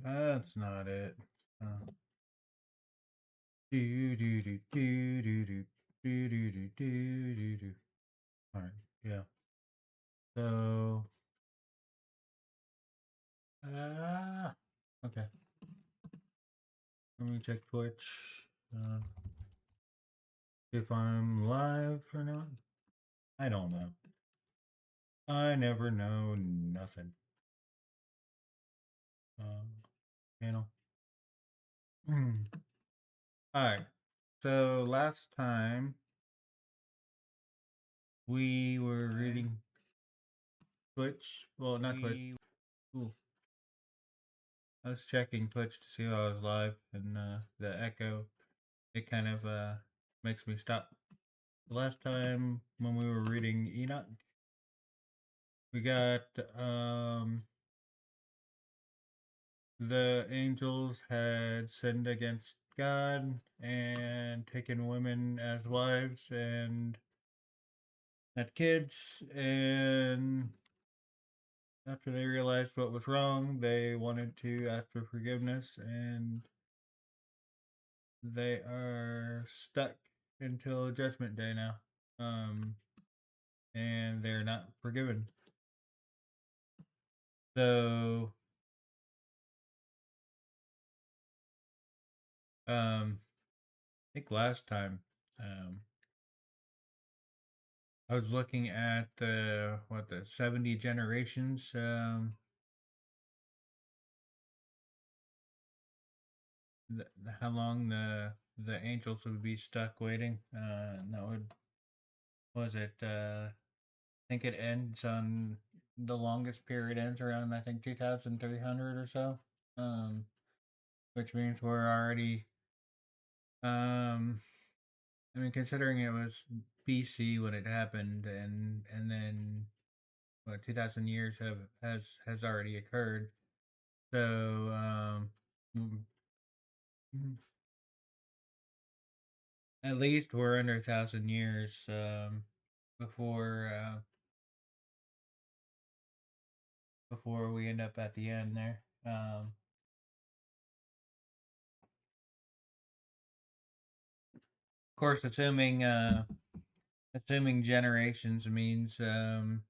That's not it. Do do do do do do do do do do do do. All right, yeah. So, okay. Let me check Twitch. Uh, if I'm live or not. I don't know. I never know nothing. Channel. All right. So last time we were reading Twitch. Well, not Twitch. Ooh. I was checking Twitch to see if I was live, and the echo, it kind of makes me stop. The last time when we were reading Enoch, we got the angels had sinned against God and taken women as wives and had kids, and after they realized what was wrong, they wanted to ask for forgiveness, and they are stuck until Judgment Day now. Um, and they're not forgiven. So, I think last time, I was looking at the 70 generations. How long the angels would be stuck waiting. That would was it? I think it ends on the longest period ends around I think 2,300 or so. Um, which means we're already I mean considering it was BC when it happened, and then what 2,000 years has already occurred. So mm, mm, at least we're under 1,000 years before before we end up at the end there. Of course, assuming generations means the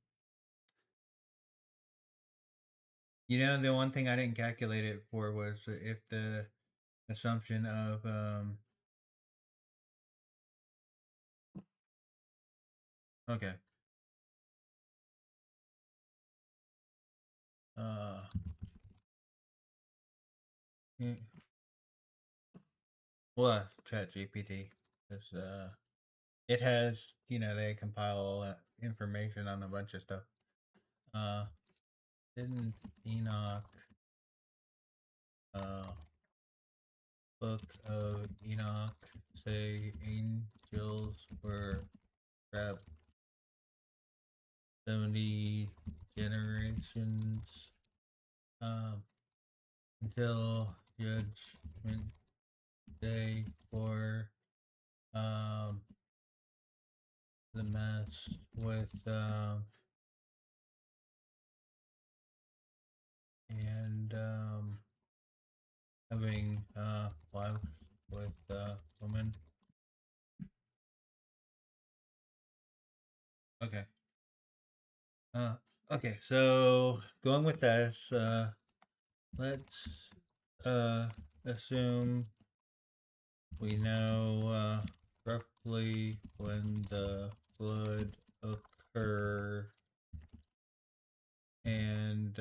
one thing I didn't calculate it for was if the assumption of okay. Uh, mm, well, that's Chat GPT. Because it has, they compile all that information on a bunch of stuff. Uh, didn't Enoch, uh, Book of Enoch say angels were trapped 70 generations um, until Judgment Day for um, the mess with and having wives with women. Okay. Uh, okay. So going with this, let's assume we know roughly when the flood occurred and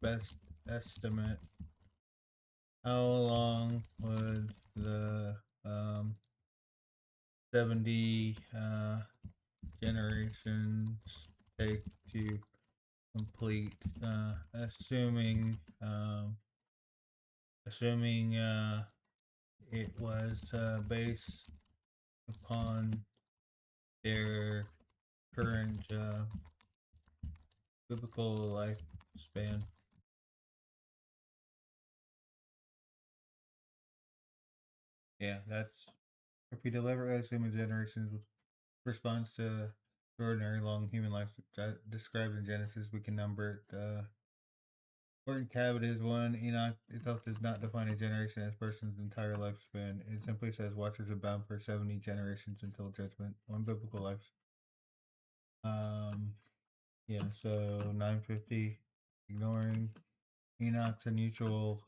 best estimate how long would the 70 generations take to complete, assuming it was based upon their current biblical lifespan. Yeah, that's if we deliver assume a generation's response to extraordinary long human life described in Genesis. We can number it. Important caveat is one. Enoch itself does not define a generation as a person's entire lifespan. It simply says watchers are bound for 70 generations until judgment. One biblical life. Um, yeah, so 950, ignoring Enoch's unusual.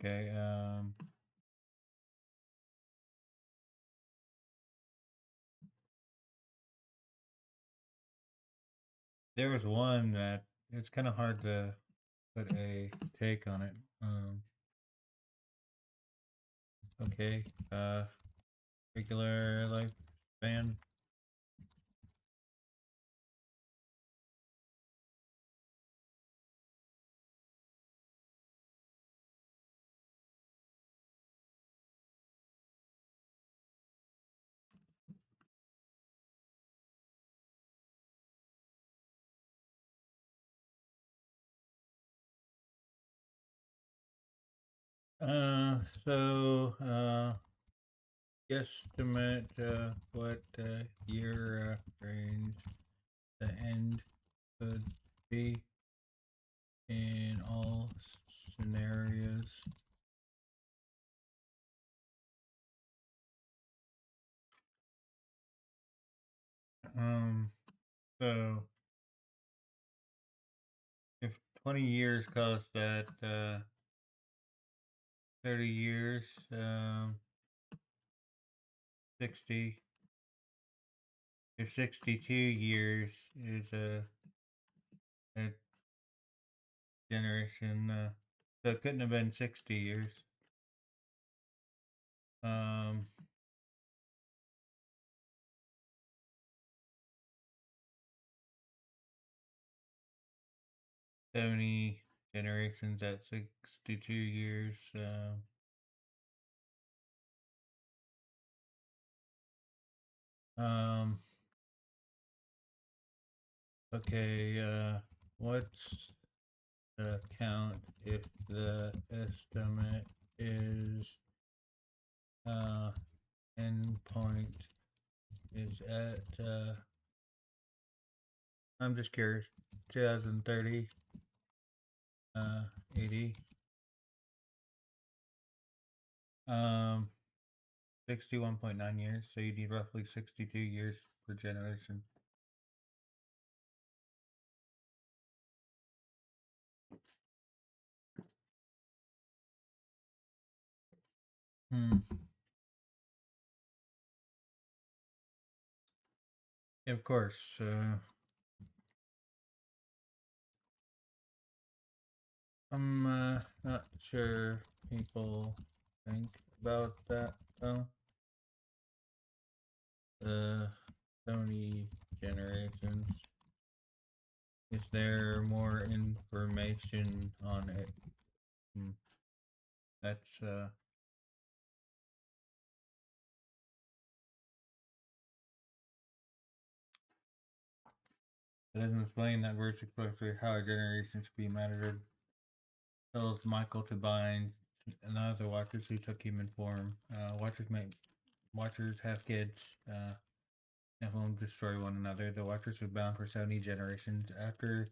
Okay, there was one that it's kind of hard to put a take on it. Okay, regular lifespan. So, guesstimate what year range the end could be in all scenarios. Um, so if 20 years cost that 30 years, 60. If 62 years is a generation, so it couldn't have been 60 years. Um, 70 generations at 62 years. Um, okay, what's the count if the estimate is endpoint is at I'm just curious, 2030, 80. 61.9 years, so you need roughly 62 years per generation. Hmm. Of course, I'm not sure people think about that though. So many generations. Is there more information on it? Hmm. That's it doesn't explain that verse explicitly how a generation should be measured. Tells Michael to bind another watchers who took human form. Watchers have kids. And will destroy one another. The watchers were bound for 70 generations. After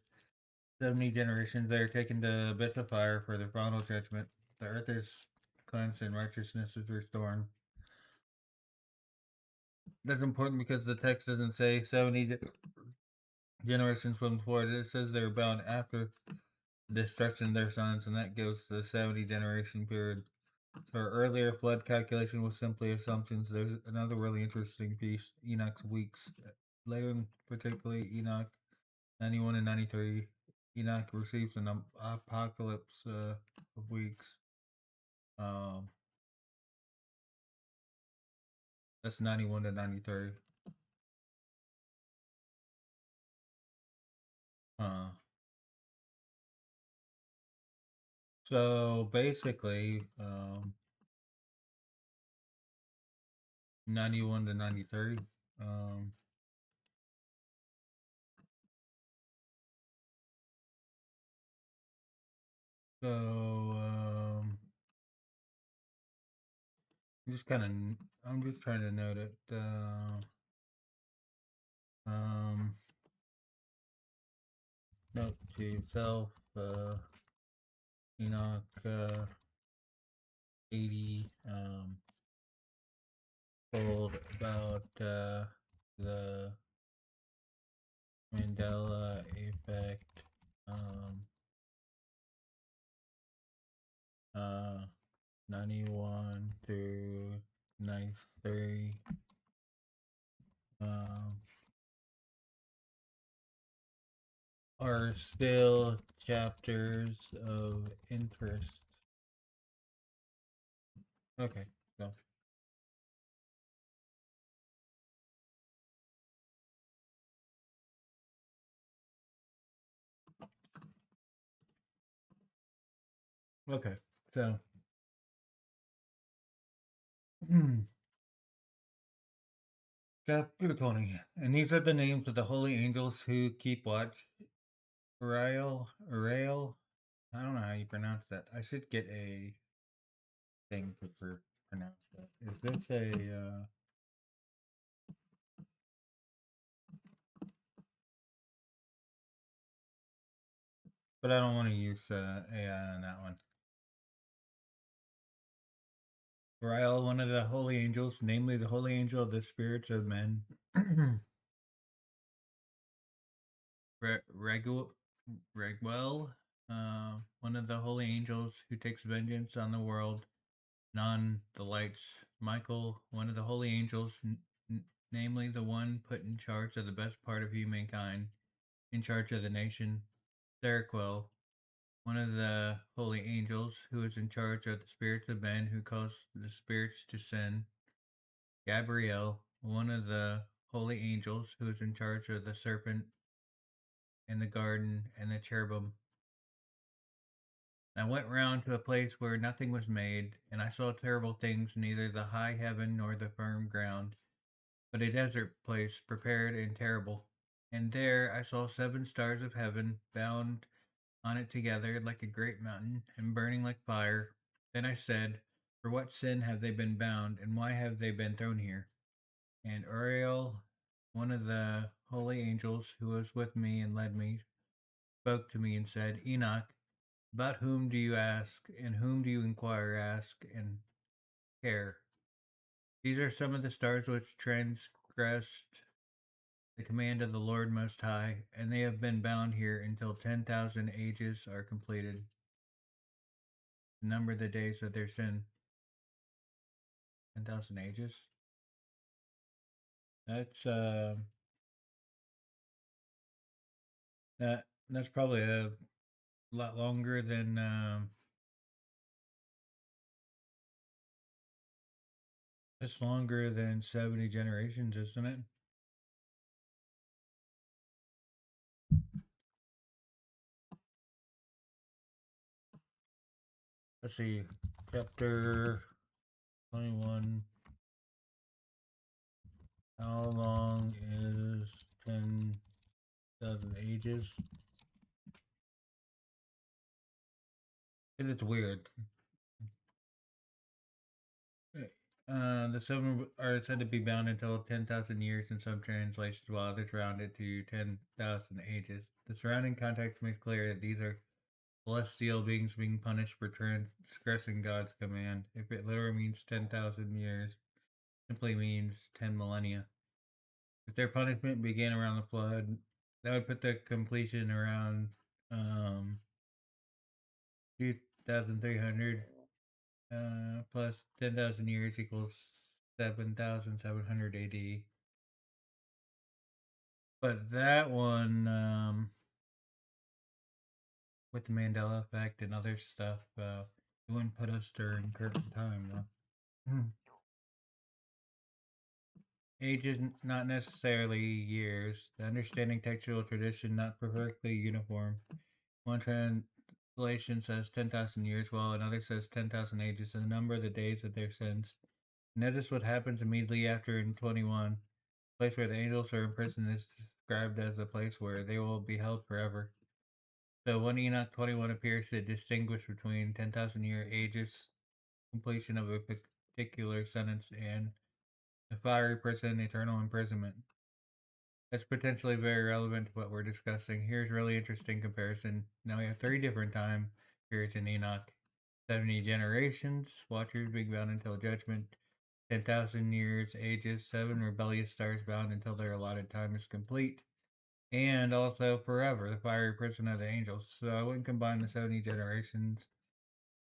70 generations, they are taken to abyss of fire for the final judgment. The earth is cleansed and righteousness is restored. That's important because the text doesn't say 70 generations from before. It says they were bound after the destruction of their sons, and that gives the 70 generation period. So our earlier flood calculation was simply assumptions. There's another really interesting piece, Enoch's weeks. Later, particularly Enoch 91 and 93, Enoch receives an apocalypse of weeks. Um, that's 91 to 93. Uh, so basically, 91 to 93. Um, So, I'm just trying to note it. Um, Note to self, Enoch, 80, told about, the Mandela effect, uh, 91 through 93, um, are still chapters of interest. Okay, so okay, so chapter 20, and these are the names of the holy angels who keep watch. Uriel. I don't know how you pronounce that. I should get a thing for pronounce that. Is this a? But I don't want to use AI on that one. Uriel, one of the holy angels, namely the holy angel of the spirits of men. Reguel, one of the holy angels who takes vengeance on the world and on the lights. Michael, one of the holy angels, namely the one put in charge of the best part of humankind, in charge of the nation. Seraquel, one of the holy angels who is in charge of the spirits of men who cause the spirits to sin. Gabriel, one of the holy angels who is in charge of the serpent in the garden and the cherubim. I went round to a place where nothing was made, and I saw terrible things, neither the high heaven nor the firm ground, but a desert place prepared and terrible. And there I saw 7 stars of heaven bound on it together like a great mountain, and burning like fire. Then I said, for what sin have they been bound, and why have they been thrown here? And Uriel, one of the holy angels who was with me and led me, spoke to me and said, Enoch, about whom do you ask, and whom do you inquire, ask, and care? These are some of the stars which transgressed the command of the Lord Most High, and they have been bound here until 10,000 ages are completed. Number the days of their sin. 10,000 ages? That's, that's probably a lot longer than, that's longer than 70 generations, isn't it? Let's see. Chapter 21. How long is 10,000 ages? Because it's weird. The 7 are said to be bound until 10,000 years in some translations, while others round it to 10,000 ages. The surrounding context makes clear that these are celestial beings being punished for transgressing God's command. If it literally means 10,000 years, simply means 10 millennia. If their punishment began around the flood, that would put the completion around 2,300 plus 10,000 years equals 7,700 AD. But that one, with the Mandela effect and other stuff, it wouldn't put us during current time, though. Age is not necessarily years. The understanding textual tradition not perfectly uniform. One translation says 10,000 years, while another says 10,000 ages, and the number of the days of their sins. Notice what happens immediately after in 21. The place where the angels are imprisoned is described as a place where they will be held forever. So when Enoch 21 appears to distinguish between 10,000 year ages, completion of a particular sentence, and a fiery prison, eternal imprisonment. That's potentially very relevant to what we're discussing. Here's a really interesting comparison. Now we have three different time periods in Enoch: 70 generations, watchers being bound until judgment; 10,000 years, ages, 7 rebellious stars bound until their allotted time is complete; and also forever, the fiery prison of the angels. So I wouldn't combine the 70 generations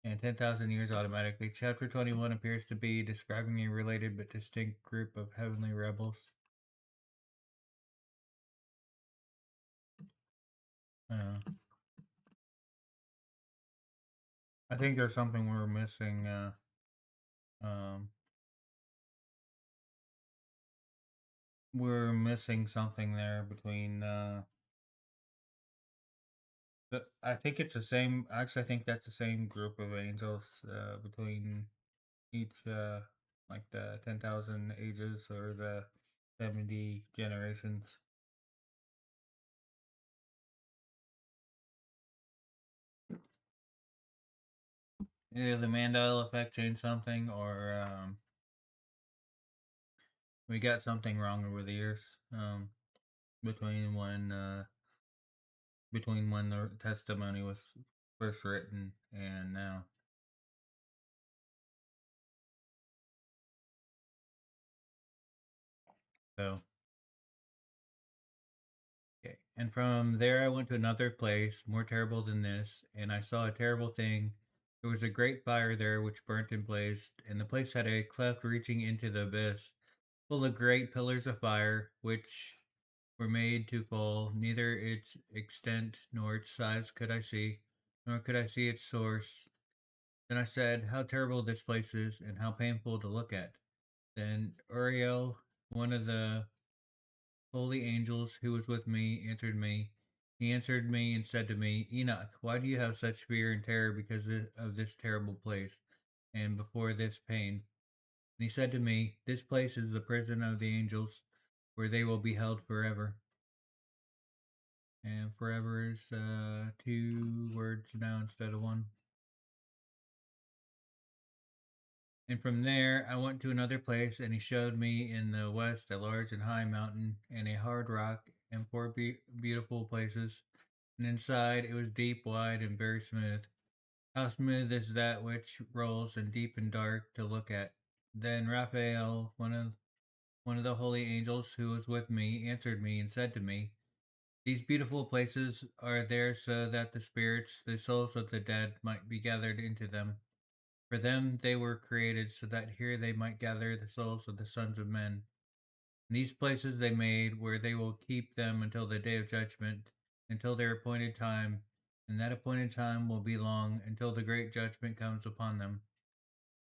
and 10,000 years automatically. Chapter 21 appears to be describing a related but distinct group of heavenly rebels. Uh, I think there's something we're missing. Um, we're missing something there between. I think it's the same. Actually, I think that's the same group of angels between each, like the 10,000 ages or the 70 generations. Either the Mandela effect changed something, or we got something wrong over the years. Between when the testimony was first written and now. So, okay. And from there I went to another place more terrible than this, and I saw a terrible thing. There was a great fire there which burnt and blazed, and the place had a cleft reaching into the abyss, full of great pillars of fire, which were made to fall. Neither its extent nor its size could I see, nor could I see its source. Then I said, "How terrible this place is, and how painful to look at." Then Uriel, one of the holy angels who was with me, answered me. He answered me and said to me, "Enoch, why do you have such fear and terror because of this terrible place, and before this pain?" And he said to me, "This place is the prison of the angels, where they will be held forever." And forever is two words now instead of one. And from there I went to another place, and he showed me in the west a large and high mountain, and a hard rock, and four beautiful places. And inside it was deep, wide, and very smooth. How smooth is that which rolls, and deep and dark to look at. Then Raphael, one of the holy angels who was with me, answered me and said to me, "These beautiful places are there so that the spirits, the souls of the dead, might be gathered into them. For them they were created, so that here they might gather the souls of the sons of men. And these places they made where they will keep them until the day of judgment, until their appointed time, and that appointed time will be long, until the great judgment comes upon them.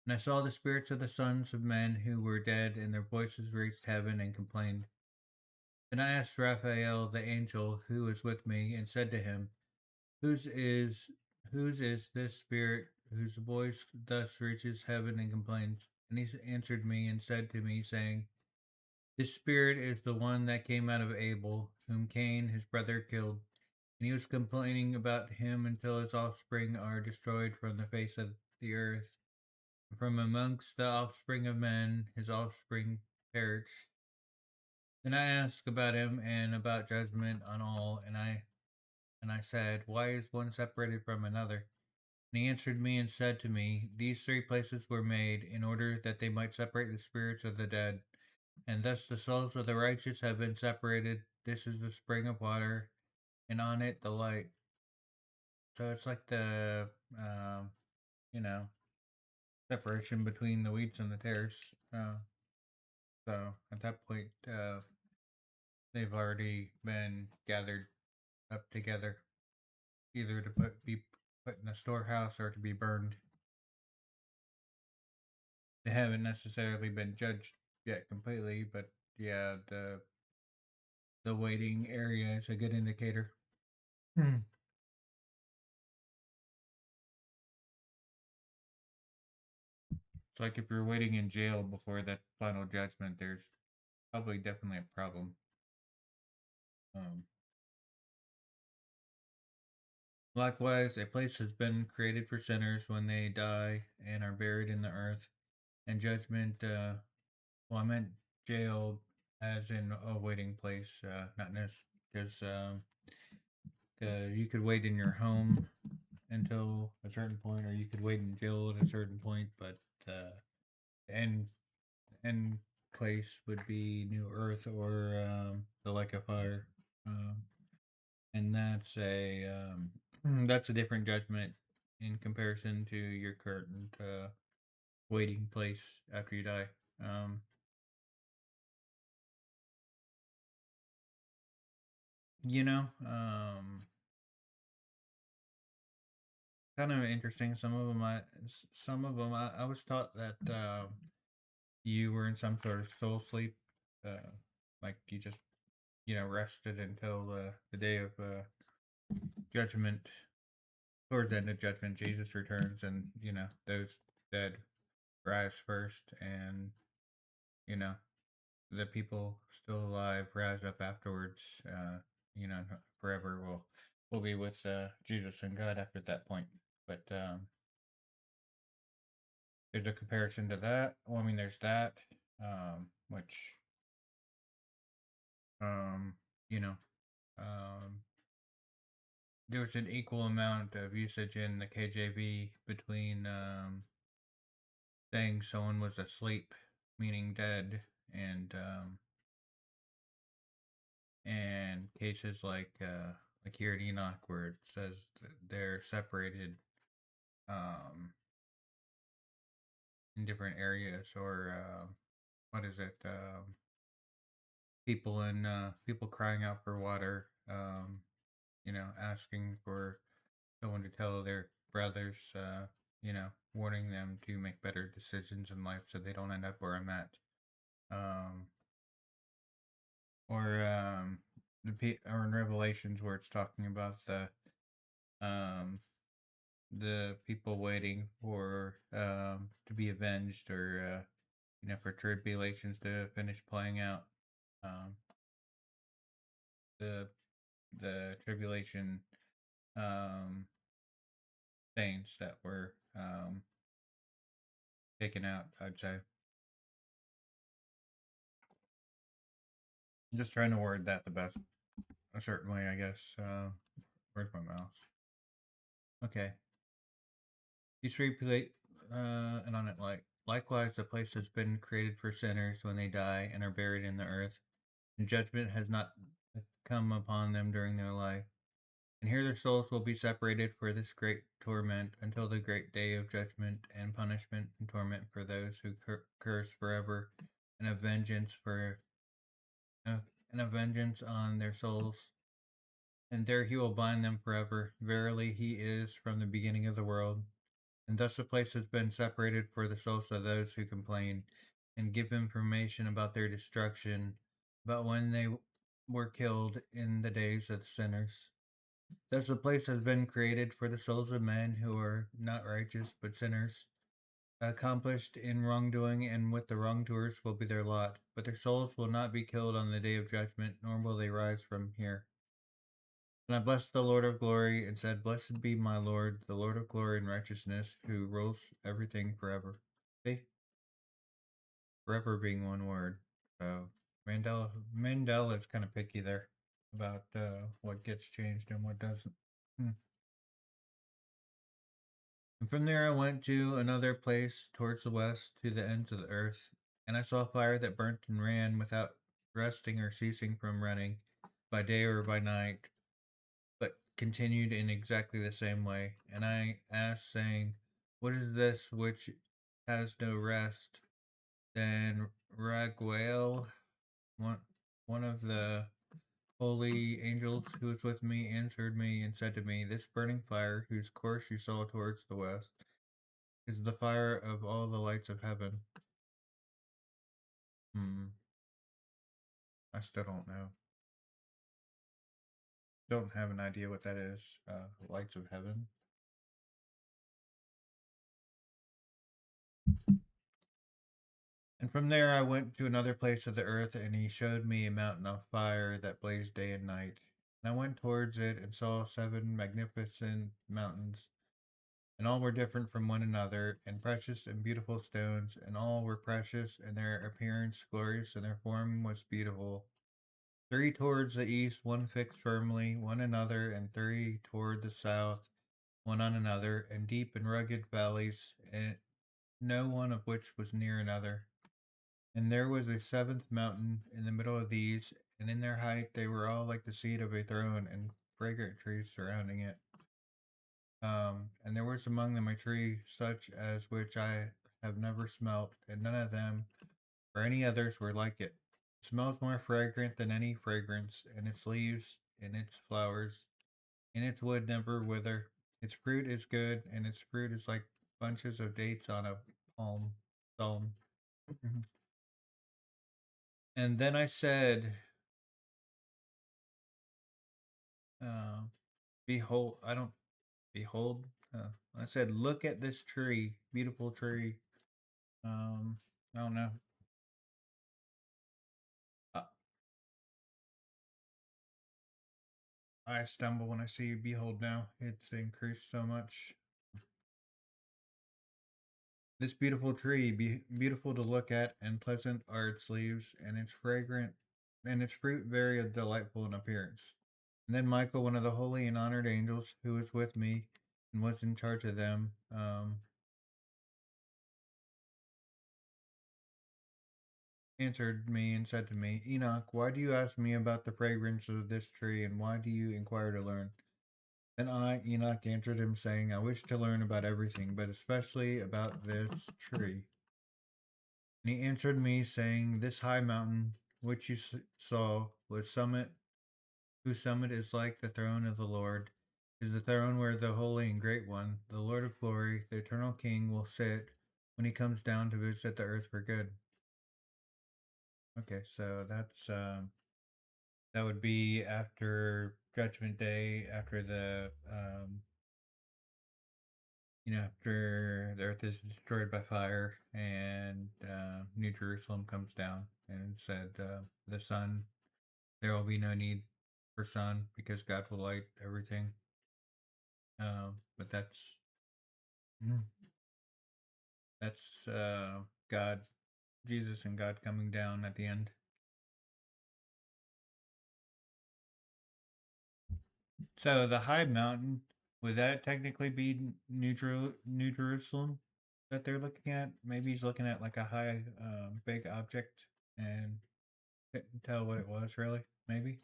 And I saw the spirits of the sons of men who were dead, and their voices reached heaven and complained. Then I asked Raphael the angel who was with me, and said to him, Whose is whose is this spirit whose voice thus reaches heaven and complains? And he answered me and said to me, saying, This spirit is the one that came out of Abel, whom Cain his brother killed. And he was complaining about him until his offspring are destroyed from the face of the earth. And from amongst the offspring of men, his offspring perish. Then I asked about him and about judgment on all, and I said, Why is one separated from another? And he answered me and said to me, These three places were made in order that they might separate the spirits of the dead, and thus the souls of the righteous have been separated. This is the spring of water, and on it the light. So it's like the, um, you know, separation between the wheats and the tares. So at that point, they've already been gathered up together, either to be put in the storehouse or to be burned. They haven't necessarily been judged yet completely, but yeah, the waiting area is a good indicator. Hmm. It's like if you're waiting in jail before that final judgment, there's probably definitely a problem. Um, Likewise, a place has been created for sinners when they die and are buried in the earth. And judgment, well, I meant jail as in a waiting place, not necessarily because you could wait in your home until a certain point, or you could wait in jail at a certain point, but end end place would be New Earth or the Lake of Fire, um, and that's a different judgment in comparison to your current waiting place after you die. Um, you know, kind of interesting. Some of them, I was taught that you were in some sort of soul sleep, like you just rested until the day of judgment. Towards the end of judgment, Jesus returns, and those dead rise first, and you know the people still alive rise up afterwards. You know, forever will be with Jesus and God after that point. But there's a comparison to that. Well, I mean, there's that, which um, you know, um, there's an equal amount of usage in the KJV between saying someone was asleep, meaning dead, and cases like here in Enoch where it says that they're separated in different areas, or what is it? People crying out for water, asking for someone to tell their brothers, warning them to make better decisions in life so they don't end up where I'm at. Um, or in Revelations where it's talking about um, the people waiting for to be avenged, or for tribulations to finish playing out. Um, the the tribulation um, saints that were taken out, I'd say. I'm just trying to word that the best, a certain way, I guess. Where's my mouse? Okay. These replay, and on it likewise, the place has been created for sinners when they die and are buried in the earth, and judgment has not come upon them during their life. And here their souls will be separated for this great torment until the great day of judgment and punishment and torment for those who curse forever, and a vengeance and a vengeance on their souls. And there he will bind them forever. Verily, he is from the beginning of the world. And thus the place has been separated for the souls of those who complain, and give information about their destruction, about when they were killed in the days of the sinners. Thus the place has been created for the souls of men who are not righteous, but sinners, accomplished in wrongdoing, and with the wrongdoers will be their lot. But their souls will not be killed on the day of judgment, nor will they rise from here. And I blessed the Lord of glory, and said, Blessed be my Lord, the Lord of glory and righteousness, who rules everything forever. See? Forever being one word. So Mandela is kind of picky there about what gets changed and what doesn't. And from there I went to another place towards the west, to the ends of the earth, and I saw fire that burnt and ran without resting or ceasing from running, by day or by night, but continued in exactly the same way. And I asked, saying, What is this which has no rest? Then Raguel, one of the holy angels who was with me, answered me and said to me, This burning fire, whose course you saw towards the west, is the fire of all the lights of heaven. I still don't know. Don't have an idea what that is. Lights of heaven. And from there I went to another place of the earth, and he showed me a mountain of fire that blazed day and night. And I went towards it and saw 7 magnificent mountains, and all were different from one another, and precious and beautiful stones, and all were precious, and their appearance glorious, and their form was beautiful. 3 towards the east, one fixed firmly, one another, and 3 toward the south, one on another, and deep and rugged valleys, and no one of which was near another. And there was a 7th mountain in the middle of these, and in their height they were all like the seat of a throne, and fragrant trees surrounding it. And there was among them a tree such as which I have never smelt, and none of them or any others were like it. It smells more fragrant than any fragrance, and its leaves and its flowers and its wood never wither. Its fruit is good, and its fruit is like bunches of dates on a palm stone. And then I said, uh, "Behold, I don't behold." I said, "Look at this tree, beautiful tree." Um, I don't know. Uh, I stumble when I see behold now. It's increased so much. This beautiful tree, beautiful to look at, and pleasant are its leaves, and its fragrant, and its fruit very delightful in appearance. And then Michael, one of the holy and honored angels, who was with me and was in charge of them, answered me and said to me, Enoch, why do you ask me about the fragrance of this tree, and why do you inquire to learn? Then I, Enoch, answered him, saying, I wish to learn about everything, but especially about this tree. And he answered me, saying, This high mountain which you saw was summit, whose summit is like the throne of the Lord, is the throne where the holy and great one, the Lord of glory, the eternal King, will sit when he comes down to visit the earth for good. Okay, so that would be after Judgment Day, after after the earth is destroyed by fire, and New Jerusalem comes down, and said, the sun, there will be no need for sun because God will light everything. But that's God, Jesus, and God coming down at the end. So the high mountain, would that technically be New Jerusalem that they're looking at? Maybe he's looking at like a high, big object and couldn't tell what it was really. Maybe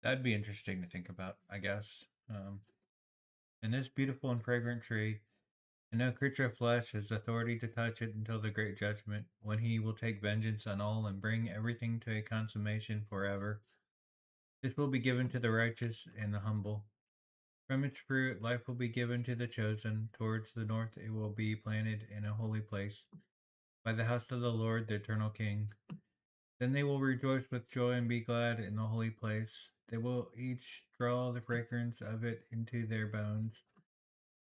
that'd be interesting to think about, I guess. And this beautiful and fragrant tree, and no creature of flesh has authority to touch it until the great judgment, when he will take vengeance on all and bring everything to a consummation forever. This will be given to the righteous and the humble. From its fruit, life will be given to the chosen. Towards the north, it will be planted in a holy place, by the house of the Lord, the eternal King. Then they will rejoice with joy and be glad in the holy place. They will each draw the fragrance of it into their bones.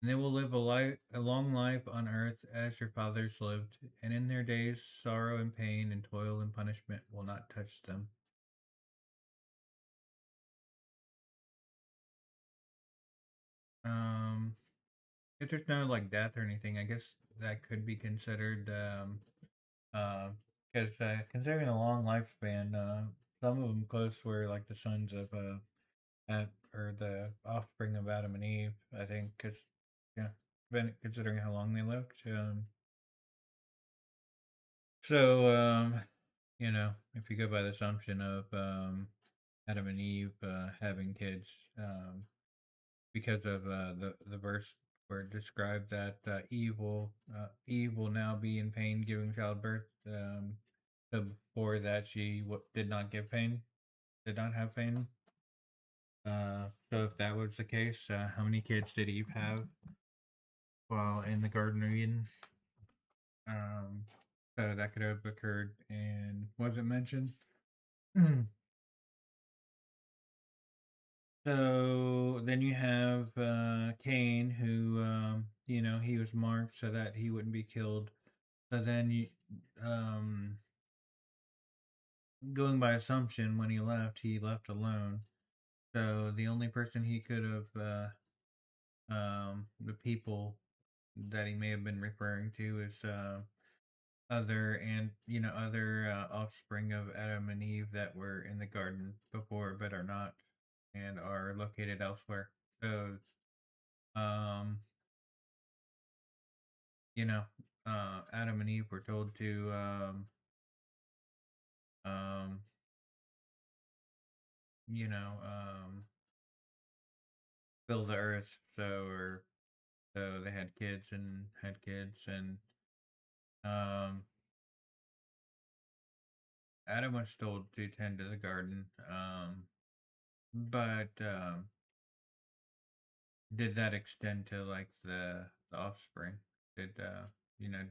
And they will live a long life on earth as your fathers lived, and in their days sorrow and pain and toil and punishment will not touch them. Um, if there's no like death or anything, I guess that could be considered. Because considering a long lifespan, some of them close were like the sons of or the offspring of Adam and Eve. I think because yeah, considering how long they lived. So if you go by the assumption of Adam and Eve having kids, because of the verse where it described that Eve will now be in pain giving childbirth. So before that, she did not give pain, did not have pain. So if that was the case, how many kids did Eve have while in the Garden of Eden? Um, so that could have occurred and wasn't mentioned. So then you have Cain, who he was marked so that he wouldn't be killed. So then you, um, going by assumption, when he left alone. So the only person he could have, the people that he may have been referring to is other and other offspring of Adam and Eve that were in the garden before but are not and are located elsewhere. So um, you know, Adam and Eve were told to um, you know, fill the earth. So they had kids and had kids and um, Adam was told to tend to the garden. But did that extend to like the offspring? Did you know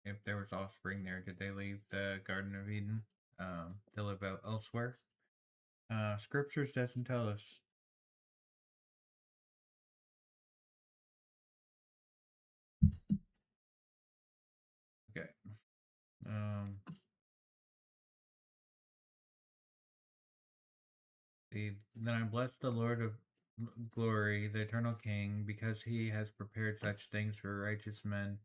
if there was offspring there, did they leave the Garden of Eden to live out elsewhere? Scriptures doesn't tell us. Okay. Um, then I bless the Lord of glory, the eternal King, because he has prepared such things for righteous men,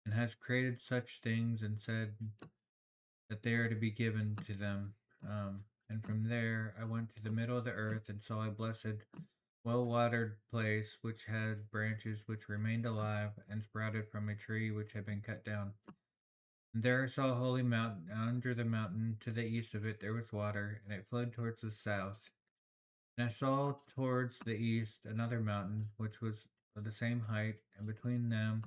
and has created such things and said that they are to be given to them. And from there I went to the middle of the earth and saw a blessed, well watered place which had branches which remained alive and sprouted from a tree which had been cut down. And there I saw a holy mountain. Under the mountain to the east of it there was water, and it flowed towards the south. And I saw towards the east another mountain which was of the same height, and between them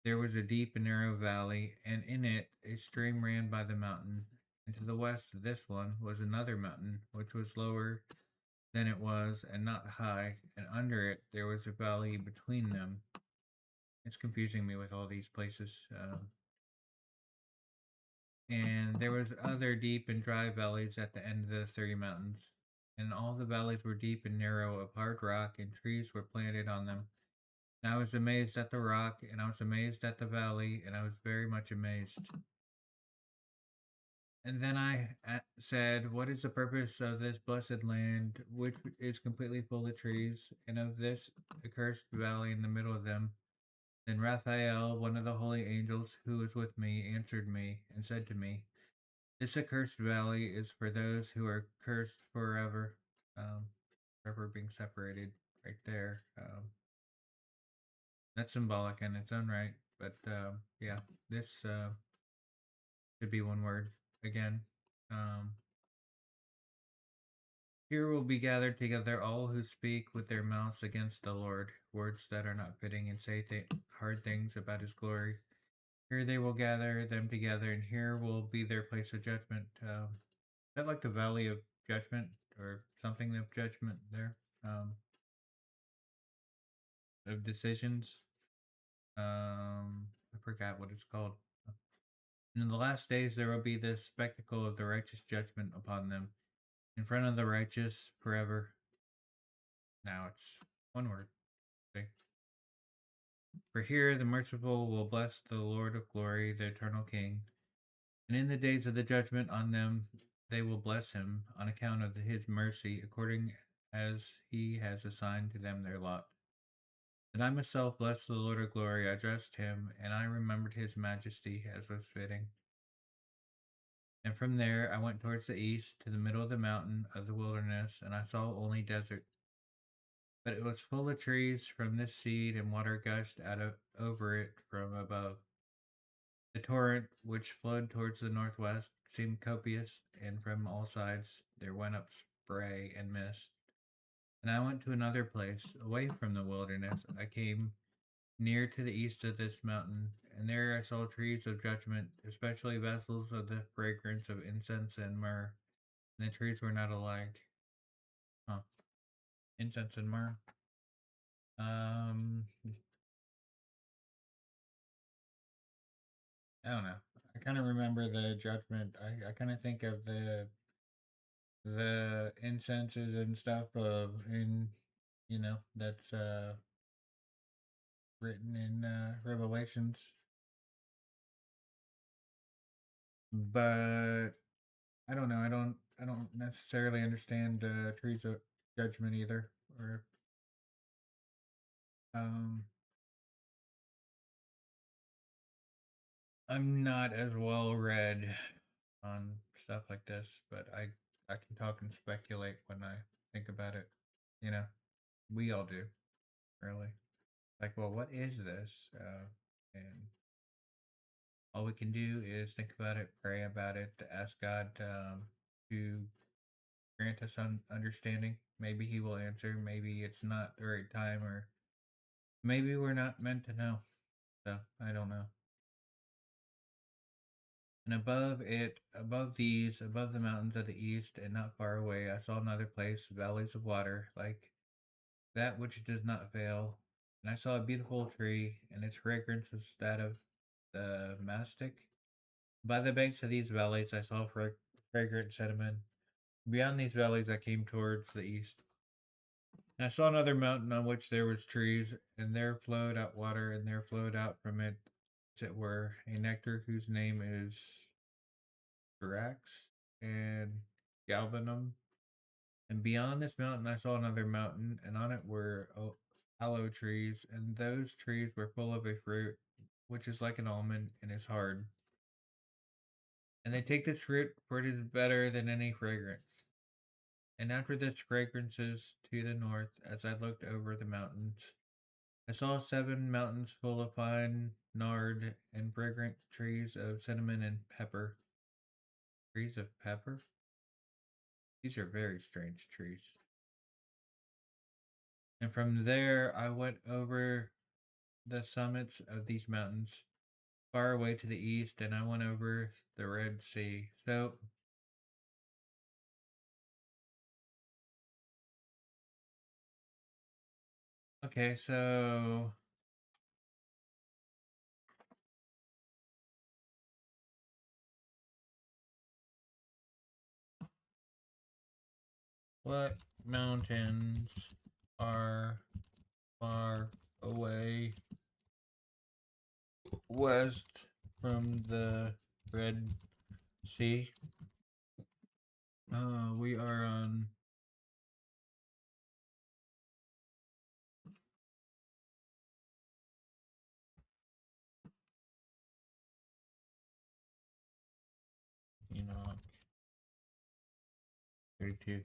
there was a deep and narrow valley, and in it a stream ran by the mountain. And to the west of this one was another mountain, which was lower than it was, and not high, and under it there was a valley between them. It's confusing me with all these places. And there was other deep and dry valleys at the end of the three mountains. And all the valleys were deep and narrow of hard rock, and trees were planted on them. And I was amazed at the rock, and I was amazed at the valley, and I was very much amazed. And then I said, what is the purpose of this blessed land, which is completely full of trees, and of this accursed valley in the middle of them? Then Raphael, one of the holy angels who was with me, answered me and said to me, this accursed valley is for those who are cursed forever, um, forever being separated right there. That's symbolic in its own right, but yeah, this could be one word again. Um, Here will be gathered together all who speak with their mouths against the Lord, words that are not fitting, and say hard things about his glory. Here they will gather them together, and here will be their place of judgment. Is that like the valley of judgment or something of judgment there? Of decisions. I forgot what it's called. And in the last days there will be this spectacle of the righteous judgment upon them, in front of the righteous forever. Now it's one word. Okay. For here the merciful will bless the Lord of glory, the eternal King. And in the days of the judgment on them they will bless him on account of his mercy, according as he has assigned to them their lot. And I myself blessed the Lord of glory. I addressed him, and I remembered his majesty as was fitting. And from there I went towards the east to the middle of the mountain of the wilderness, and I saw only desert. But it was full of trees from this seed, and water gushed out of over it from above. The torrent, which flowed towards the northwest, seemed copious, and from all sides there went up spray and mist. And I went to another place, away from the wilderness. I came near to the east of this mountain, and there I saw trees of judgment, especially vessels of the fragrance of incense and myrrh. And the trees were not alike. Huh. Incense and myrrh. Um, I don't know. I kind of remember the judgment. I kind of think of the incenses and stuff in that's written in Revelations, but I don't know. I don't necessarily understand trees of judgment either. Or um, I'm not as well read on stuff like this, but I can talk and speculate when I think about it. You know, we all do, really. Like, well, what is this? And all we can do is think about it, pray about it, ask God to grant us understanding. Maybe He will answer. Maybe it's not the right time, or maybe we're not meant to know. So I don't know. And above it, above these, above the mountains of the east, and not far away, I saw another place, valleys of water, like that which does not fail. And I saw a beautiful tree, and its fragrance was that of the mastic. By the banks of these valleys, I saw fragrant cinnamon. Beyond these valleys, I came towards the east. And I saw another mountain on which there was trees, and there flowed out water, and there flowed out from it, as it were, a nectar whose name is Drax and Galbanum. And beyond this mountain, I saw another mountain, and on it were aloe trees, and those trees were full of a fruit, which is like an almond and is hard. And they take this fruit, for it is better than any fragrance. And after this fragrances to the north, as I looked over the mountains, I saw 7 mountains full of fine nard and fragrant trees of cinnamon and pepper. Trees of pepper? These are very strange trees. And from there I went over the summits of these mountains, far away to the east, and I went over the Red Sea. So what mountains are far away west from the Red Sea? We are on Enoch 32.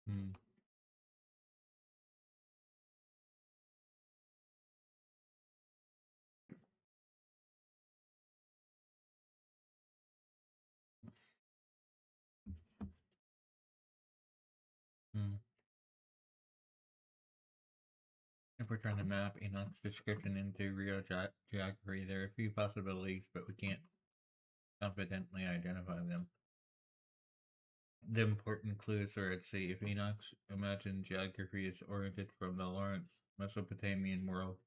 Hmm. Hmm. If we're trying to map Enoch's description into real geography, there are a few possibilities, but we can't confidently identify them. The important clues are at sea. If Enoch's imagined geography is oriented from the Lawrence Mesopotamian world,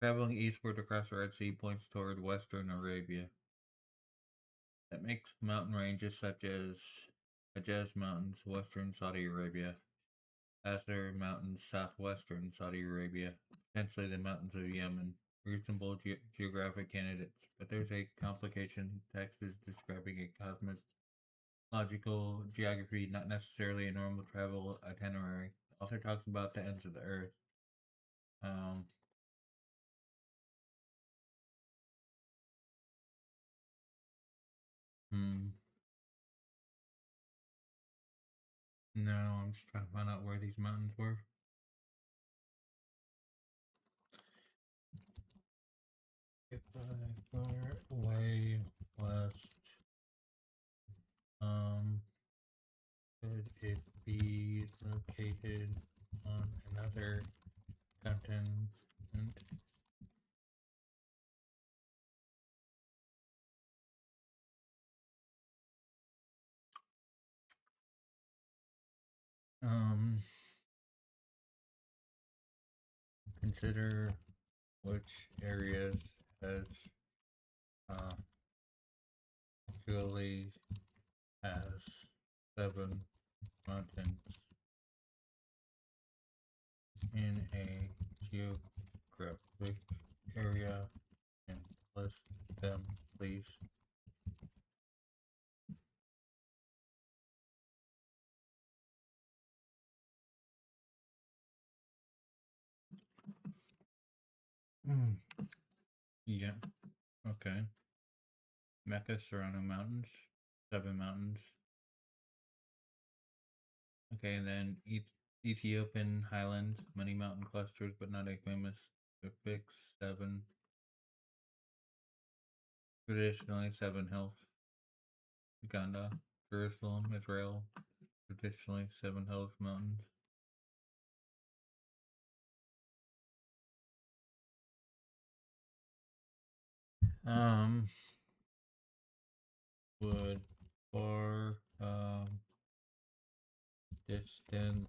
traveling eastward across the Red Sea points toward western Arabia. That makes mountain ranges such as Hejaz Mountains, western Saudi Arabia, Asir Mountains, southwestern Saudi Arabia, potentially the mountains of Yemen, reasonable geographic candidates. But there's a complication. Text is describing a cosmological geography, not necessarily a normal travel itinerary. The author talks about the ends of the earth. Um, hmm, no, I'm just trying to find out where these mountains were. If I far away west, um, could it be located on another continent? Um, consider which areas has actually has 7 mountains in a geographic area and list them, please? Mm. Yeah. Okay. Mecca surrounding mountains. 7 mountains. Okay, and then Ethiopian highlands, many mountain clusters, but not a famous fix. 7. Traditionally 7 hills. Uganda, Jerusalem, Israel. Traditionally 7 hills, mountains. Um, would far distance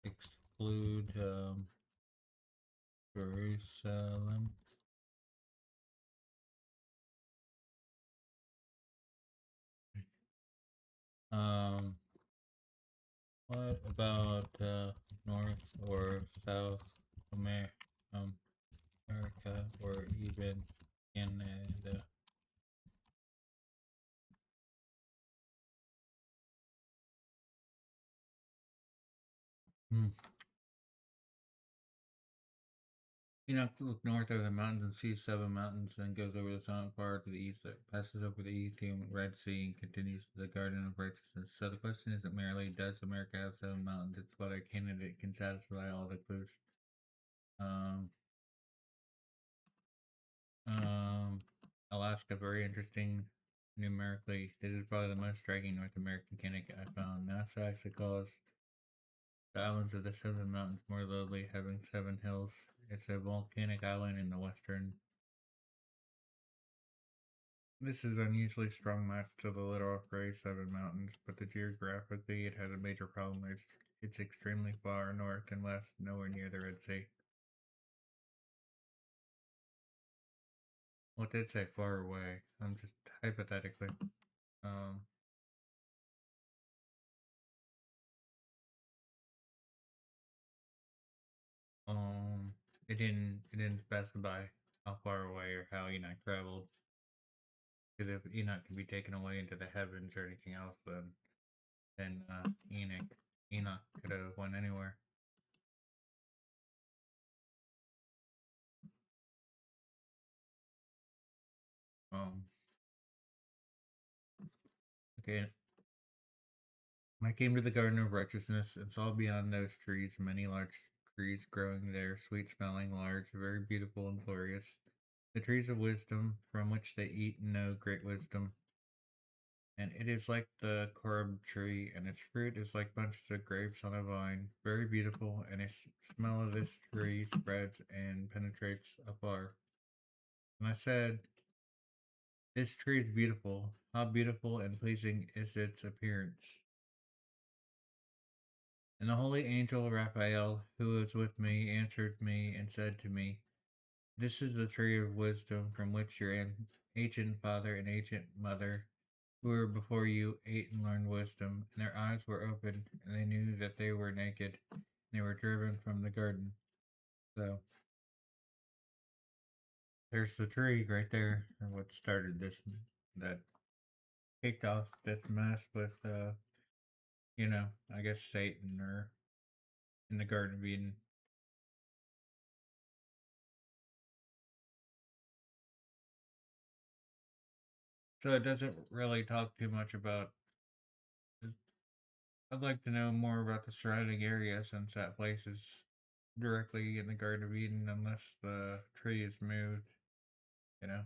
exclude Jerusalem? Um, what about North or South America or even Canada? Hmm. Enoch looked north over the mountains and sees 7 mountains, then goes over the summit far to the east that passes over the Ethiopian Red Sea and continues to the Garden of Righteousness. So the question isn't merely does America have 7 mountains, it's whether a candidate can satisfy all the clues. Um, um, Alaska, very interesting numerically. This is probably the most striking North American candidate I found. NASA actually calls the islands of the 7 mountains more lowly, having 7 hills. It's a volcanic island in the western. This is unusually strong match to the literal phrase 7 mountains, but the geographically it has a major problem. It's extremely far north and west, nowhere near the Red Sea. Well, it did say far away. I'm just hypothetically. Um, um, it didn't specify how far away or how Enoch traveled. Because if Enoch could be taken away into the heavens or anything else, then Enoch could have went anywhere. Um, okay, I came to the garden of righteousness and saw beyond those trees many large trees growing there, sweet smelling, large, very beautiful and glorious. The trees of wisdom, from which they eat and know great wisdom. And it is like the carob tree, and its fruit is like bunches of grapes on a vine, very beautiful, and a smell of this tree spreads and penetrates afar. And I said, this tree is beautiful. How beautiful and pleasing is its appearance. And the holy angel Raphael, who was with me, answered me and said to me, this is the tree of wisdom from which your ancient father and ancient mother, who were before you, ate and learned wisdom, and their eyes were opened, and they knew that they were naked, and they were driven from the garden. So, there's the tree right there, and what started this, that kicked off this mess with, I guess Satan or in the Garden of Eden. So it doesn't really talk too much about. I'd like to know more about the surrounding area since that place is directly in the Garden of Eden, unless the tree is moved, you know.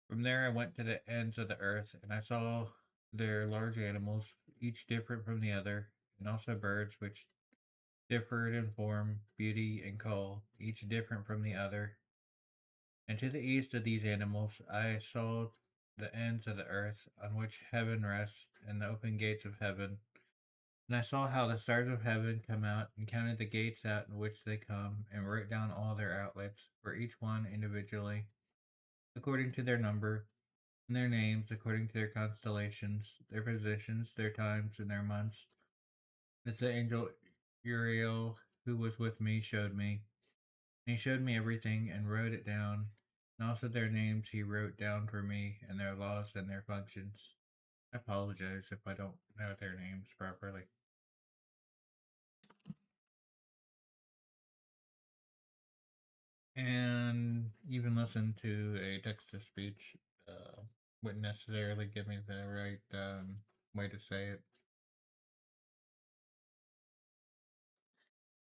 From there, I went to the ends of the earth, and I saw there large animals, each different from the other, and also birds which differed in form, beauty, and call, each different from the other. And to the east of these animals, I saw the ends of the earth on which heaven rests, and the open gates of heaven. And I saw how the stars of heaven come out, and counted the gates out in which they come, and wrote down all their outlets, for each one individually. according to their number, and their names according to their constellations, their positions, their times, and their months. As the angel Uriel, who was with me, showed me. And he showed me everything and wrote it down, and also their names he wrote down for me, and their laws and their functions. I apologize if I don't know their names properly. And even listen to a text to speech wouldn't necessarily give me the right way to say it.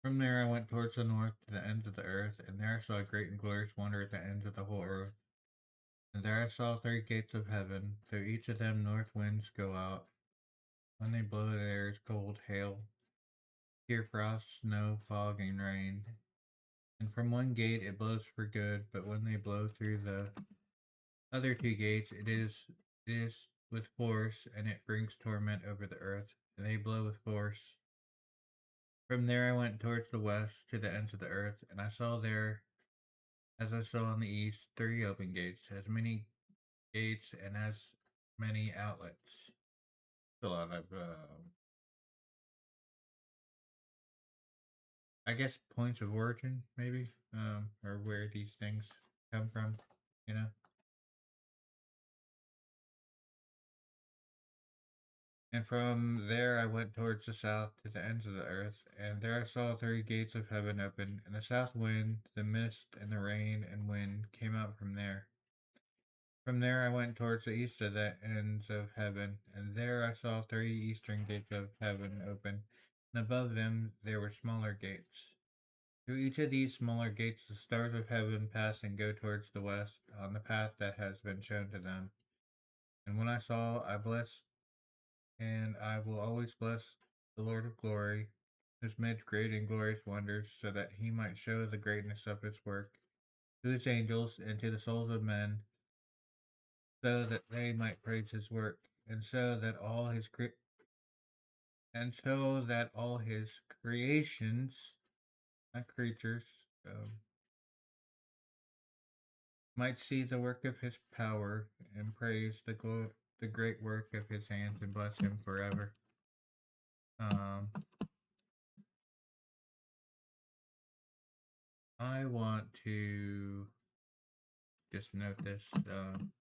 From there I went towards the north to the ends of the earth, and there I saw a great and glorious wonder at the ends of the whole earth. And there I saw three gates of heaven. Through each of them north winds go out. When they blow, there is cold, hail, here frost, snow, fog, and rain. And from one gate it blows for good, but when they blow through the other two gates, it is with force, and it brings torment over the earth, and they blow with force. From there I went towards the west to the ends of the earth, and I saw there, as I saw in the east, three open gates, as many gates and as many outlets. A lot of, I guess, points of origin, maybe, or where these things come from, you know. And from there I went towards the south to the ends of the earth, and there I saw three gates of heaven open, and the south wind, the mist, and the rain and wind came out from there. From there I went towards the east of the ends of heaven, and there I saw three eastern gates of heaven open, and above them there were smaller gates. Through each of these smaller gates the stars of heaven pass and go towards the west, on the path that has been shown to them. And when I saw, I blessed, and I will always bless the Lord of glory, who's made great and glorious wonders, so that he might show the greatness of his work to his angels and to the souls of men, so that they might praise his work, and so that all his creations, not creatures, might see the work of his power and praise the great work of his hands and bless him forever. Um, I want to just note this. I'm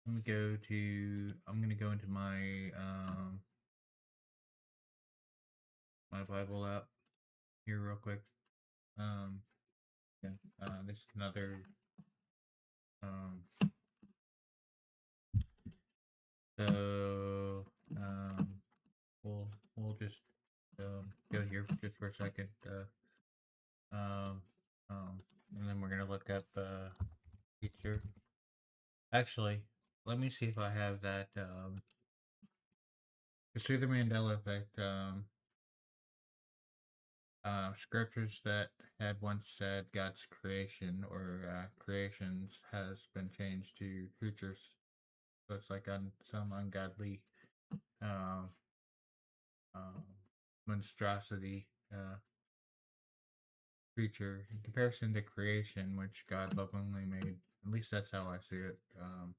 gonna go into my Bible app here real quick. Um, yeah. This is another. Um, so we'll just go here just for a second. Um, and then we're gonna look up feature. Actually, let me see if I have that. It's through the Mandela effect. Scriptures that had once said God's creation or creations has been changed to creatures. So it's like some ungodly um, um, monstrosity creature in comparison to creation, which God lovingly made. At least that's how I see it. Um,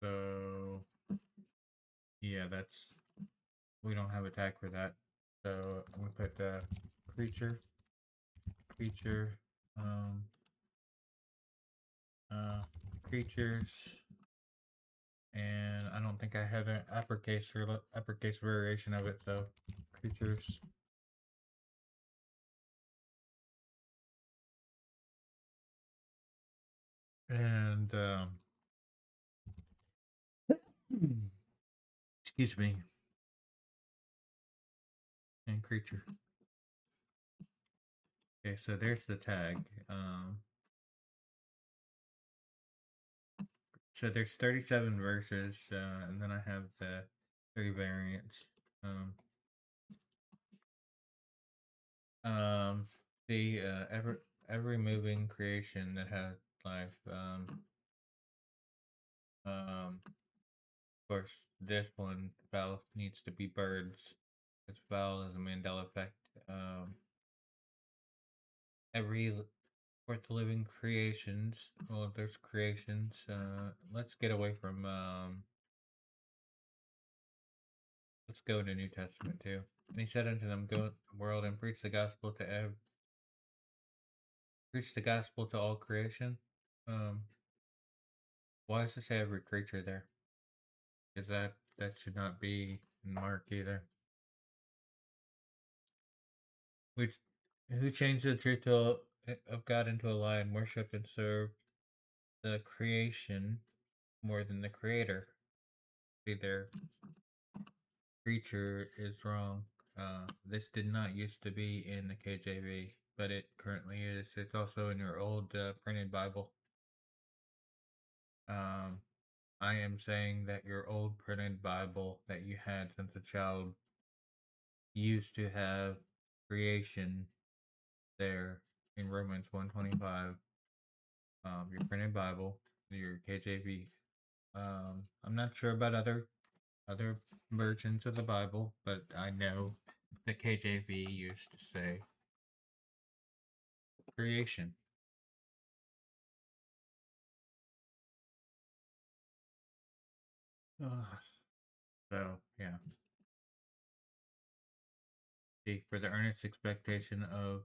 so yeah, we don't have a tag for that. So I'm gonna put creature, creature, um, uh, creatures, and I don't think I had an uppercase variation of it. So creatures, and excuse me, and creature. Okay, so there's the tag. So there's 37 verses, and then I have the 3 variants. Um, um, the every moving creation that has life. Of course, this one foul needs to be birds. It's foul as a Mandela effect. every fourth living creations. Well, there's creations. Let's get away from. Let's go to New Testament too. And he said unto them, "Go into the world and preach the gospel to all creation." Um, why does it say every creature there? Because that should not be in Mark either. Which who changed the truth of God into a lie and worship and serve the creation more than the Creator? See, their creature is wrong. This did not used to be in the KJV, but it currently is. It's also in your old printed Bible. Um, I am saying that your old printed Bible that you had since a child used to have creation there in Romans 125. Your printed Bible, your KJV. I'm not sure about other versions of the Bible, but I know the KJV used to say creation. So yeah, see, for the earnest expectation of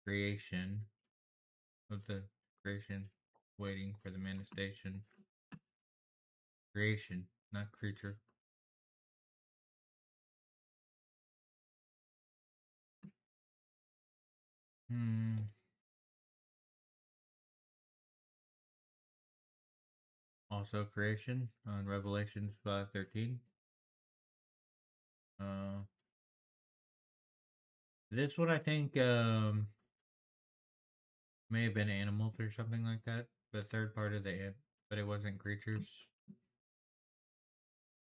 creation, of the creation, waiting for the manifestation, creation, not creature. Hmm. Also creation on Revelations 5:13. Uh, this one I think may have been animals or something like that. The third part of the but it wasn't creatures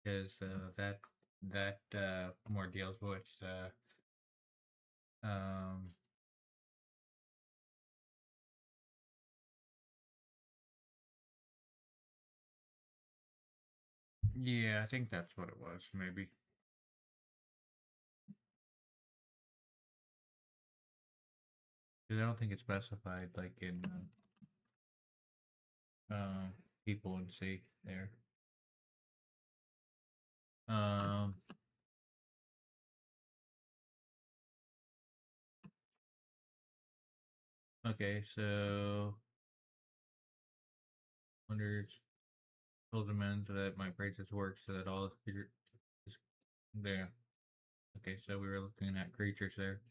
because that more deals with um yeah, I think that's what it was maybe. 'Cause I don't think it's specified like in people and sea there. Um okay, so wonders told the men so that my praise his work so that all his creatures is there. Okay, so we were looking at creatures there.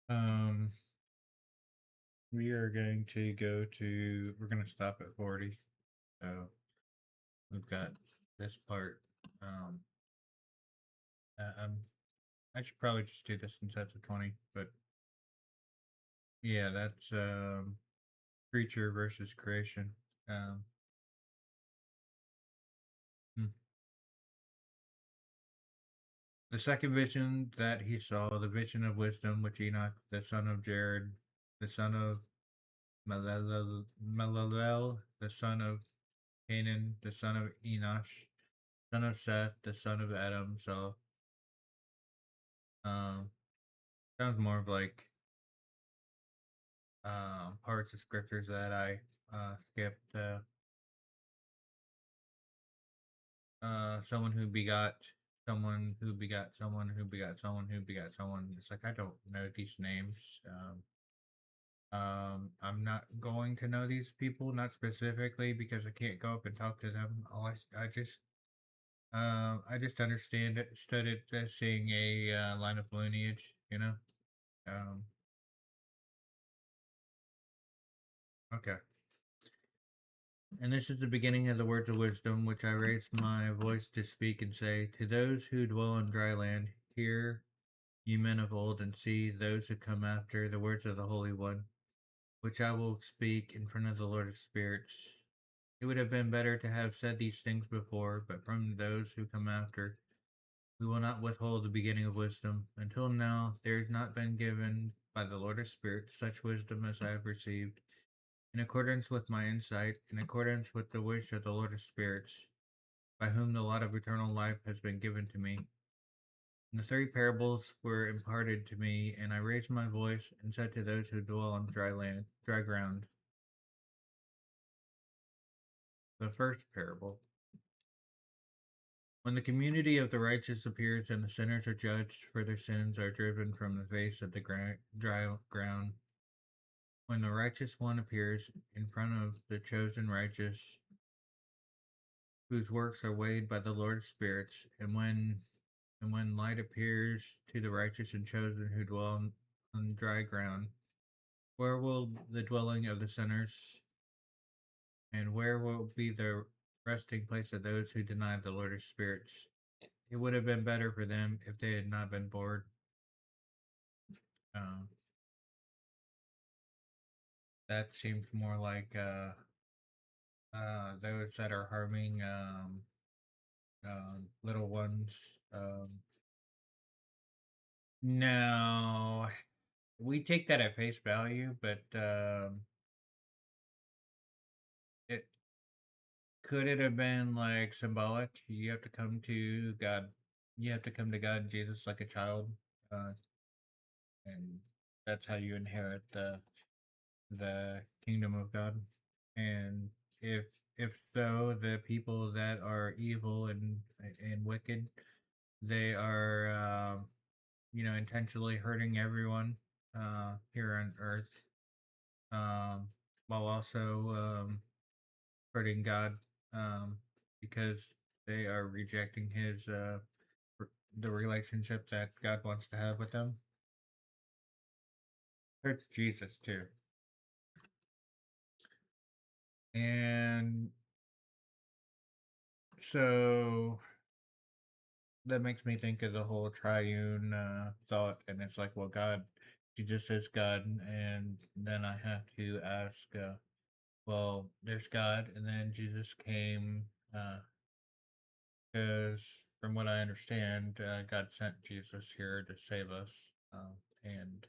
Um we are going to we're gonna stop at 40. So we've got this part. Um uh, um I should probably just do this in sets of 20, but yeah, that's creature versus creation. Um hmm. The second vision that he saw, the vision of wisdom, which Enoch, the son of Jared, the son of Malalel, the son of Canaan, the son of Enosh, son of Seth, the son of Adam. So, um, sounds more of like parts of scriptures that I skipped. Someone who begot someone who begot someone who begot someone who begot someone. It's like I don't know these names. I'm not going to know these people, not specifically because I can't go up and talk to them. I just understand it, stood it as seeing a line of lineage, you know. Um, okay. And this is the beginning of the words of wisdom, which I raised my voice to speak and say to those who dwell on dry land, hear, you men of old, and see those who come after the words of the Holy One, which I will speak in front of the Lord of Spirits. It would have been better to have said these things before, but from those who come after, we will not withhold the beginning of wisdom. Until now, there has not been given by the Lord of Spirits such wisdom as I have received, in accordance with my insight, in accordance with the wish of the Lord of Spirits, by whom the lot of eternal life has been given to me. And the three parables were imparted to me, and I raised my voice and said to those who dwell on dry ground. The first parable. When the community of the righteous appears and the sinners are judged for their sins are driven from the face of the dry ground, when the righteous one appears in front of the chosen righteous, whose works are weighed by the Lord's spirits, and when light appears to the righteous and chosen who dwell on dry ground, where will the dwelling of the sinners, and where will be the resting place of those who deny the Lord's spirits? It would have been better for them if they had not been born. Um, that seems more like those that are harming little ones. Um, now, we take that at face value, but it could it have been like symbolic? You have to come to God. You have to come to God, Jesus, like a child, uh, and that's how you inherit the kingdom of God. And if if so, the people that are evil and wicked, they are intentionally hurting everyone here on Earth, um, while also hurting God, um, because they are rejecting the relationship that God wants to have with them. Hurts Jesus too, and so that makes me think of the whole triune thought, and it's like, well, God, Jesus is God, and then I have to ask, well, there's God, and then Jesus came, because from what I understand, God sent Jesus here to save us, and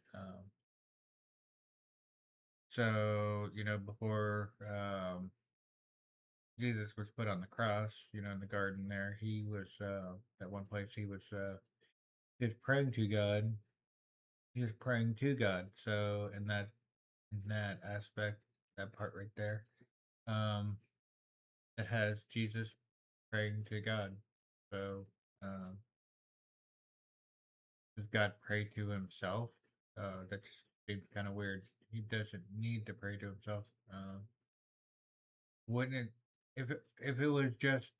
so before Jesus was put on the cross, in the garden there, he was at one place he was praying to God. He was praying to God. So in that aspect, that part right there, um, it has Jesus praying to God. So um, does God pray to himself? That just seems kind of weird. He doesn't need to pray to himself. Wouldn't it? If it was just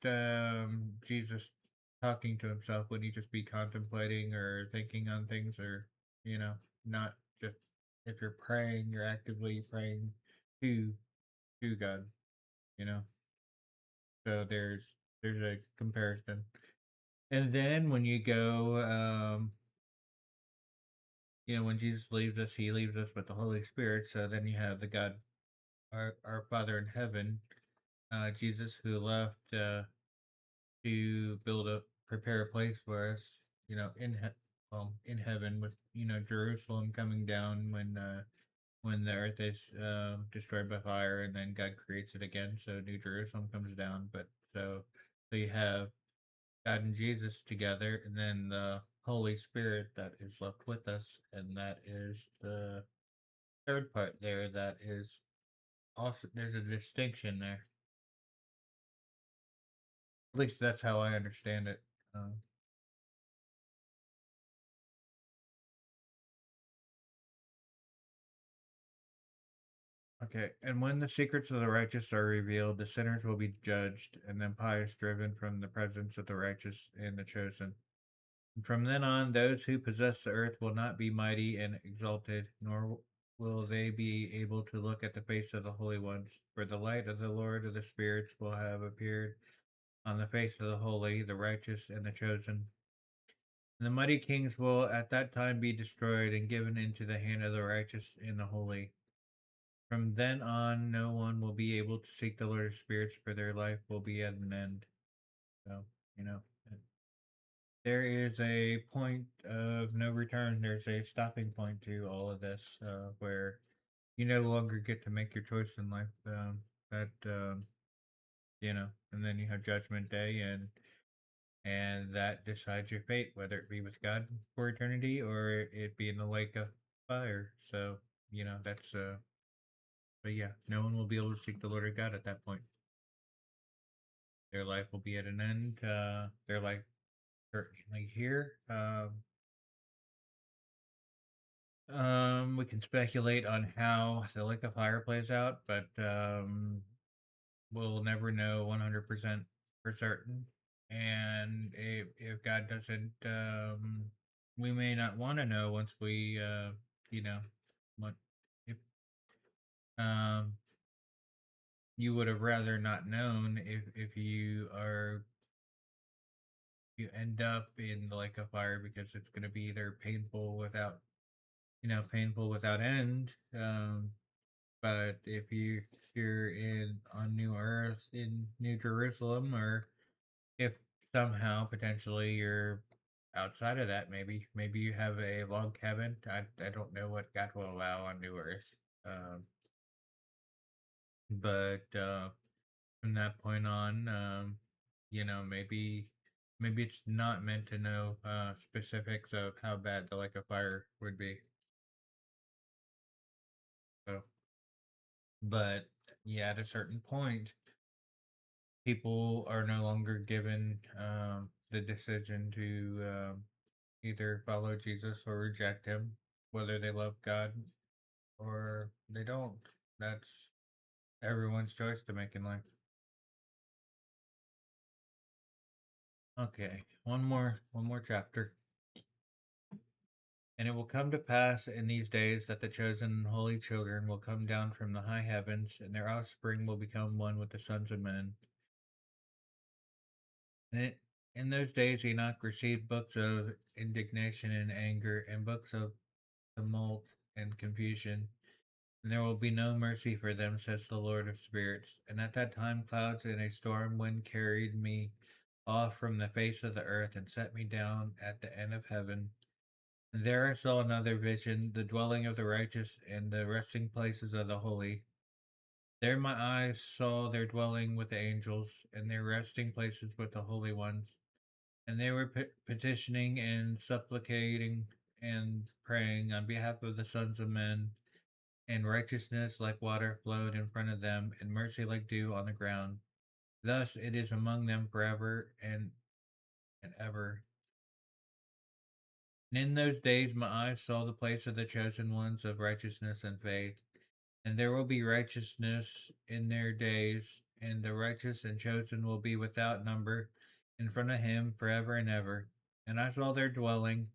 Jesus talking to himself, would he just be contemplating or thinking on things, or you know, not just if you're praying, you're actively praying to to God, you know. So there's a comparison, and then when you go, when Jesus leaves us, he leaves us with the Holy Spirit. So then you have the God, our Father in heaven, Jesus who left. To prepare a place for us, in heaven with Jerusalem coming down when the earth is destroyed by fire, and then God creates it again, so New Jerusalem comes down. But so you have God and Jesus together, and then the Holy Spirit that is left with us, and that is the third part there. That is also there's a distinction there. At least that's how I understand it. Um, Okay, and when the secrets of the righteous are revealed, the sinners will be judged, and the impious driven from the presence of the righteous and the chosen. And from then on, those who possess the earth will not be mighty and exalted, nor will they be able to look at the face of the holy ones, for the light of the Lord of the spirits will have appeared on the face of the holy, the righteous, and the chosen. And the mighty kings will at that time be destroyed and given into the hand of the righteous and the holy. From then on, no one will be able to seek the Lord of spirits, for their life will be at an end. So, you know, there is a point of no return. There's a stopping point to all of this, where you no longer get to make your choice in life. That and then you have Judgment Day, and that decides your fate, whether it be with God for eternity or it be in the lake of fire. So, that's but yeah, no one will be able to seek the Lord of God at that point. Their life will be at an end. Their life certainly here. We can speculate on how the lake of fire plays out, but we'll never know 100% for certain. And if God doesn't, we may not want to know once we, you know, what if um, you would have rather not known if you end up in the lake of fire because it's going to be either painful without end. But if you're in on New Earth in New Jerusalem, or if somehow potentially you're outside of that, maybe you have a log cabin. I don't know what God will allow on New Earth. Um, but from that point on, maybe it's not meant to know specifics of how bad the lake of fire would be. So, but yeah, at a certain point, people are no longer given the decision to either follow Jesus or reject him, whether they love God or they don't. That's everyone's choice to make in life. Okay, one more chapter. And it will come to pass in these days that the chosen and holy children will come down from the high heavens, and their offspring will become one with the sons of men. And in those days Enoch received books of indignation and anger, and books of tumult and confusion. And there will be no mercy for them, says the Lord of spirits. And at that time clouds and a storm wind carried me off from the face of the earth and set me down at the end of heaven. And there I saw another vision, the dwelling of the righteous and the resting places of the holy. There my eyes saw their dwelling with the angels, and their resting places with the holy ones. And they were petitioning and supplicating and praying on behalf of the sons of men. And righteousness like water flowed in front of them, and mercy like dew on the ground. Thus it is among them forever and ever. And in those days my eyes saw the place of the chosen ones of righteousness and faith. And there will be righteousness in their days, and the righteous and chosen will be without number in front of him forever and ever. And I saw their dwelling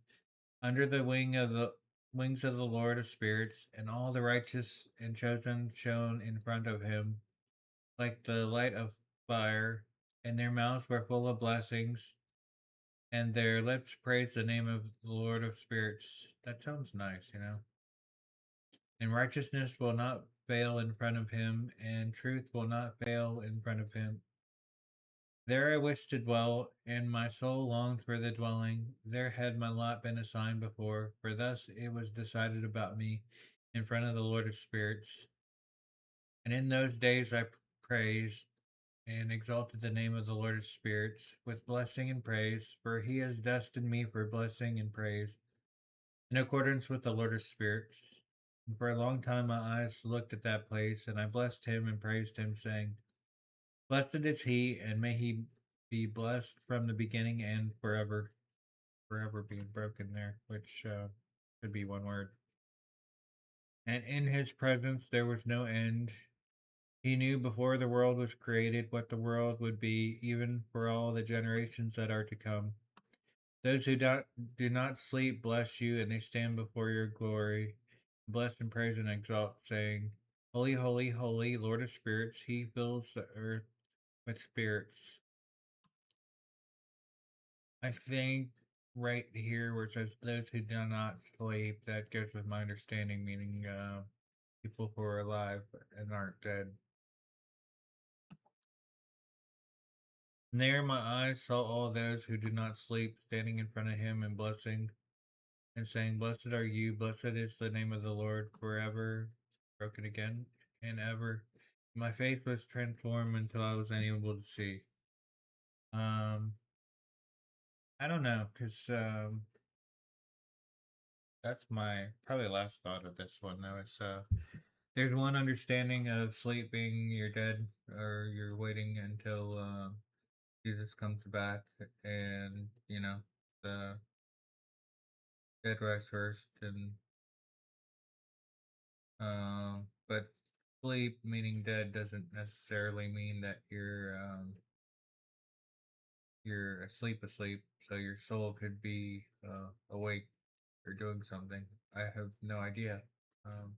under the wings of the Lord of spirits, and all the righteous and chosen shone in front of him like the light of fire, and their mouths were full of blessings, and their lips praised the name of the Lord of spirits. That sounds nice. And righteousness will not fail in front of him, and truth will not fail in front of him. There I wished to dwell, and my soul longed for the dwelling. There had my lot been assigned before, for thus it was decided about me in front of the Lord of spirits. And in those days I praised and exalted the name of the Lord of spirits with blessing and praise, for he has destined me for blessing and praise, in accordance with the Lord of spirits. And for a long time my eyes looked at that place, and I blessed him and praised him, saying, Blessed is he, and may he be blessed from the beginning and forever. Forever being broken there, which could be one word. And in his presence there was no end. He knew before the world was created what the world would be, even for all the generations that are to come. Those who do not sleep bless you, and they stand before your glory. Bless and praise and exalt, saying, Holy, holy, holy, Lord of spirits, he fills the earth with spirits. I think right here where it says those who do not sleep, that goes with my understanding, meaning people who are alive and aren't dead. And there my eyes saw all those who do not sleep standing in front of him and blessing and saying, Blessed are you, blessed is the name of the Lord forever, broken again and ever. My faith was transformed until I was unable to see. Um, I don't know, cause that's my probably last thought of this one though. It's there's one understanding of sleeping, you're dead, or you're waiting until Jesus comes back, and the dead rise first, and but sleep meaning dead doesn't necessarily mean that you're asleep. So your soul could be awake or doing something. I have no idea. Um,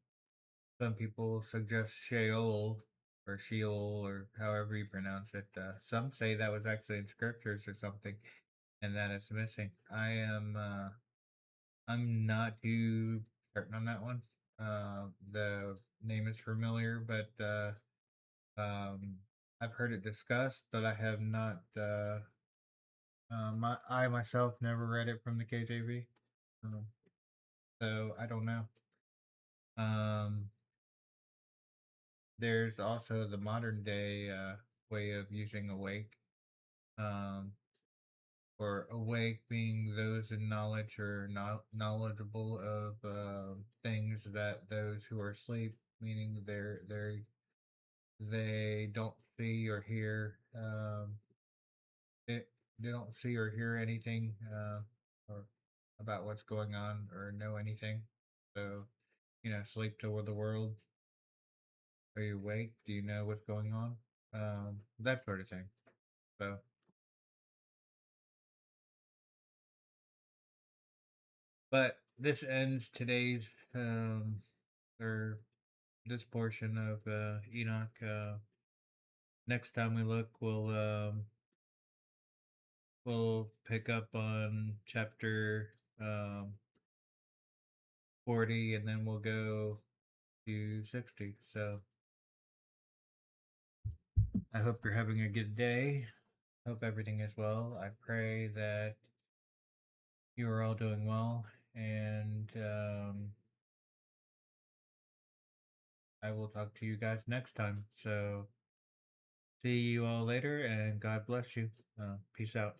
some people suggest Sheol or Sheol or however you pronounce it. Some say that was actually in scriptures or something, and that it's missing. I'm not too certain on that one. The name is familiar, but um, I've heard it discussed, but I have not. I myself never read it from the KJV, um, so I don't know. Um, there's also the modern day way of using awake, um, or awake being those in knowledge or not knowledgeable of things that those who are asleep, meaning they don't see or hear. They, they don't see or hear anything or about what's going on or know anything. So, sleep toward the world. Are you awake? Do you know what's going on? That sort of thing. So, but this ends today's or this portion of Enoch. Next time we look, we'll pick up on chapter 40, and then we'll go to 60. So I hope you're having a good day. Hope everything is well. I pray that you are all doing well, and I will talk to you guys next time. So see you all later, and God bless you. Peace out.